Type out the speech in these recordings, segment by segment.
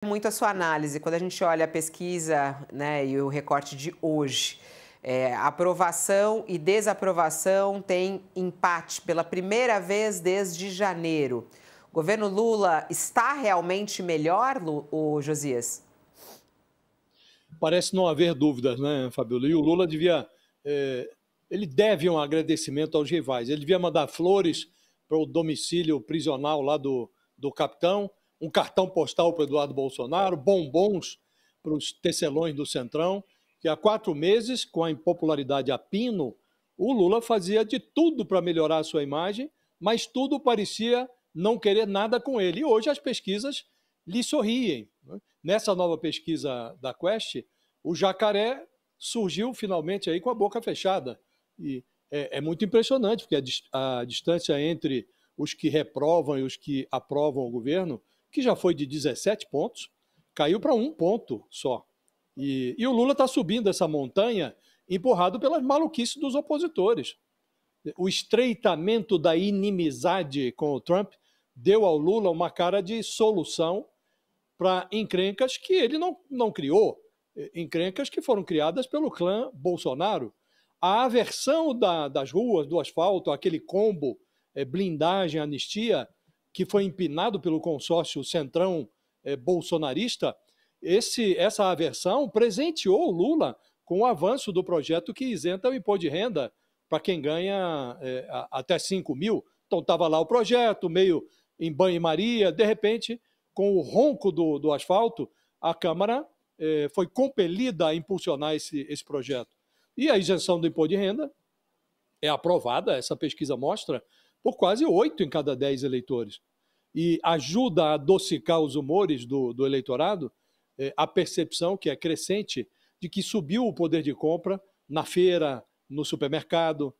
Muito a sua análise. Quando a gente olha a pesquisa, né, e o recorte de hoje, aprovação e desaprovação tem empate pela primeira vez desde janeiro. O governo Lula está realmente melhor, o Josias? Parece não haver dúvidas, né, Fabiola? E o Lula devia, ele deve um agradecimento aos rivais. Ele devia mandar flores para o domicílio prisional lá do capitão, um cartão postal para o Eduardo Bolsonaro, bombons para os tecelões do Centrão, que há 4 meses, com a impopularidade a pino, o Lula fazia de tudo para melhorar a sua imagem, mas tudo parecia não querer nada com ele. E hoje as pesquisas lhe sorriem. Nessa nova pesquisa da Quest, o jacaré surgiu finalmente aí com a boca fechada. E é muito impressionante, porque a distância entre os que reprovam e os que aprovam o governo, que já foi de 17 pontos, caiu para 1 ponto só. E o Lula está subindo essa montanha empurrado pelas maluquices dos opositores. O estreitamento da inimizade com o Trump deu ao Lula uma cara de solução para encrencas que ele não criou, encrencas que foram criadas pelo clã Bolsonaro. A aversão das ruas, do asfalto, aquele combo blindagem, anistia, que foi empinado pelo consórcio Centrão bolsonarista, essa aversão presenteou o Lula com o avanço do projeto que isenta o imposto de renda para quem ganha até 5 mil. Então estava lá o projeto, meio em banho-maria, de repente, com o ronco do asfalto, a Câmara foi compelida a impulsionar esse projeto. E a isenção do imposto de renda é aprovada, essa pesquisa mostra, por quase 8 em cada 10 eleitores. E ajuda a adocicar os humores do eleitorado a percepção, que é crescente, de que subiu o poder de compra na feira, no supermercado.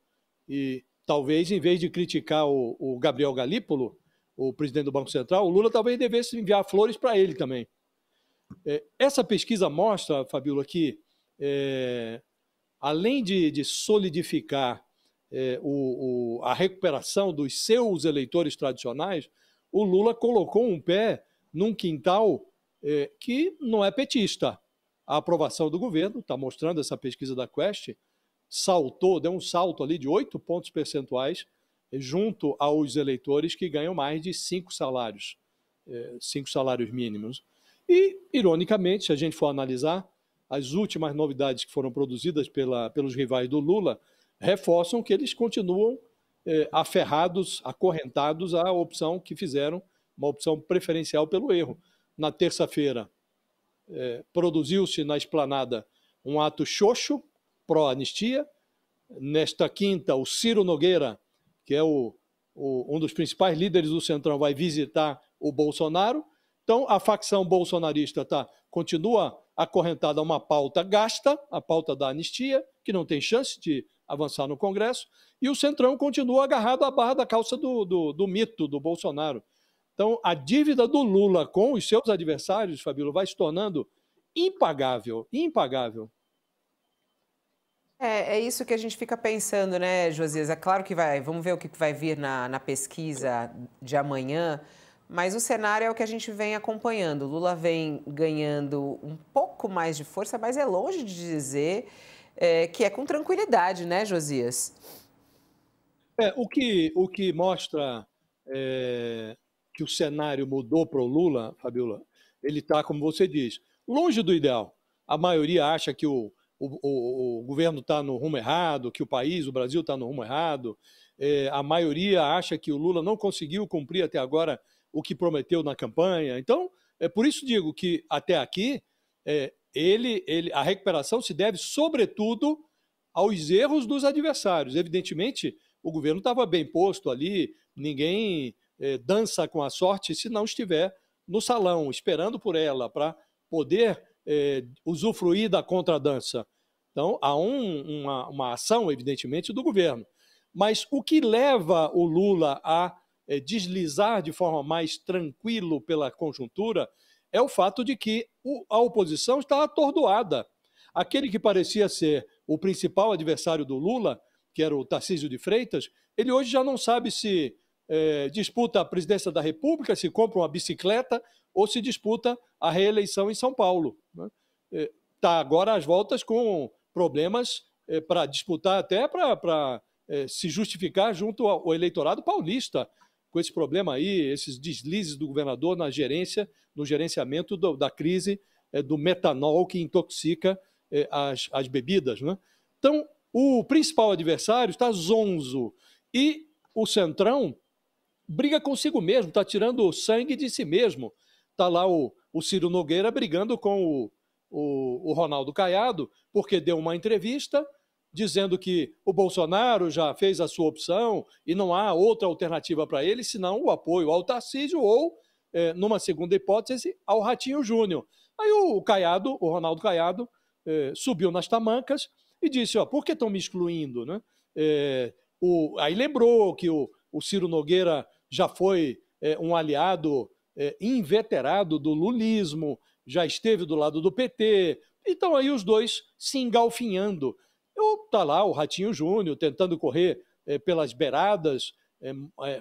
E talvez, em vez de criticar o Gabriel Galípolo, o presidente do Banco Central, o Lula talvez devesse enviar flores para ele também. Essa pesquisa mostra, Fabiola, que além de solidificar a recuperação dos seus eleitores tradicionais, o Lula colocou um pé num quintal que não é petista. A aprovação do governo, está mostrando essa pesquisa da Quest, deu um salto ali de 8 pontos percentuais junto aos eleitores que ganham mais de 5 salários mínimos. E, ironicamente, se a gente for analisar, as últimas novidades que foram produzidas pelos rivais do Lula reforçam que eles continuam aferrados, acorrentados à opção que fizeram, uma opção preferencial pelo erro. Na terça-feira, produziu-se na esplanada um ato xoxo, pró-anistia. Nesta quinta, o Ciro Nogueira, que é um dos principais líderes do Centrão, vai visitar o Bolsonaro. Então, a facção bolsonarista continua acorrentada a uma pauta gasta, a pauta da anistia, que não tem chance de avançar no Congresso, e o Centrão continua agarrado à barra da calça do mito do Bolsonaro. Então, a dívida do Lula com os seus adversários, Fabíola, vai se tornando impagável, impagável. É isso que a gente fica pensando, né, Josias? É claro que vamos ver o que vai vir na pesquisa de amanhã, mas o cenário é o que a gente vem acompanhando. O Lula vem ganhando um pouco mais de força, mas é longe de dizer que é com tranquilidade, né, Josias? O que mostra que o cenário mudou para o Lula, Fabiola, ele está, como você diz, longe do ideal. A maioria acha que o governo está no rumo errado, que o Brasil está no rumo errado. A maioria acha que o Lula não conseguiu cumprir até agora o que prometeu na campanha. Então, por isso digo que até aqui a recuperação se deve, sobretudo, aos erros dos adversários. Evidentemente, o governo estava bem posto ali, ninguém dança com a sorte se não estiver no salão, esperando por ela, para poder usufruir da contradança. Então, há uma ação, evidentemente, do governo. Mas o que leva o Lula a deslizar de forma mais tranquila pela conjuntura é o fato de que a oposição está atordoada. Aquele que parecia ser o principal adversário do Lula, que era o Tarcísio de Freitas, ele hoje já não sabe se disputa a presidência da República, se compra uma bicicleta ou se disputa a reeleição em São Paulo. Está agora às voltas com problemas para disputar, até para se justificar junto ao eleitorado paulista, com esse problema aí, esses deslizes do governador na gerência, no gerenciamento da crise do metanol que intoxica as bebidas. Né? Então, o principal adversário está zonzo e o Centrão briga consigo mesmo, está tirando sangue de si mesmo. Está lá o Ciro Nogueira brigando com o Ronaldo Caiado, porque deu uma entrevista dizendo que o Bolsonaro já fez a sua opção e não há outra alternativa para ele, senão o apoio ao Tarcísio ou, numa segunda hipótese, ao Ratinho Júnior. Aí o Ronaldo Caiado subiu nas tamancas e disse, por que estão me excluindo? Né? Aí lembrou que o Ciro Nogueira já foi um aliado inveterado do lulismo, já esteve do lado do PT, então aí os dois se engalfinhando. Está lá o Ratinho Júnior tentando correr pelas beiradas,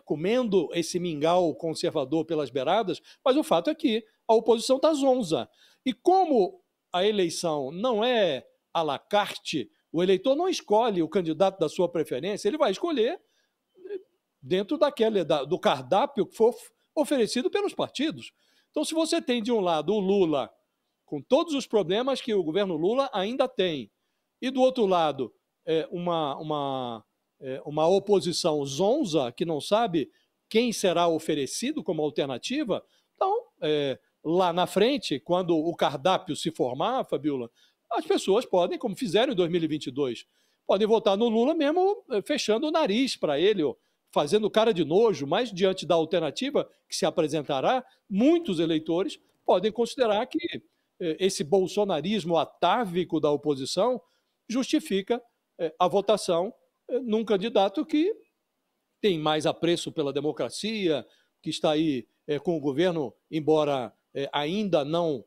comendo esse mingau conservador pelas beiradas, mas o fato é que a oposição está zonza. E como a eleição não é à la carte, o eleitor não escolhe o candidato da sua preferência, ele vai escolher dentro do cardápio que for oferecido pelos partidos. Então, se você tem de um lado o Lula, com todos os problemas que o governo Lula ainda tem, e do outro lado uma oposição zonza, que não sabe quem será oferecido como alternativa, então, lá na frente, quando o cardápio se formar, Fabiola, as pessoas podem, como fizeram em 2022, podem votar no Lula mesmo fechando o nariz para ele, fazendo cara de nojo, mas diante da alternativa que se apresentará, muitos eleitores podem considerar que esse bolsonarismo atávico da oposição justifica a votação num candidato que tem mais apreço pela democracia, que está aí com o governo, embora ainda não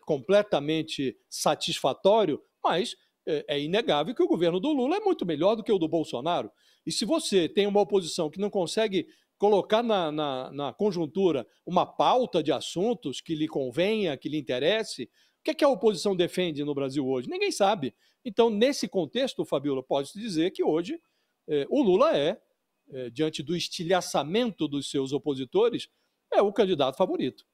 completamente satisfatório, mas é inegável que o governo do Lula é muito melhor do que o do Bolsonaro. E se você tem uma oposição que não consegue colocar na conjuntura uma pauta de assuntos que lhe convenha, que lhe interesse, o que a oposição defende no Brasil hoje? Ninguém sabe. Então, nesse contexto, Fabiola, pode-se dizer que hoje o Lula diante do estilhaçamento dos seus opositores, é o candidato favorito.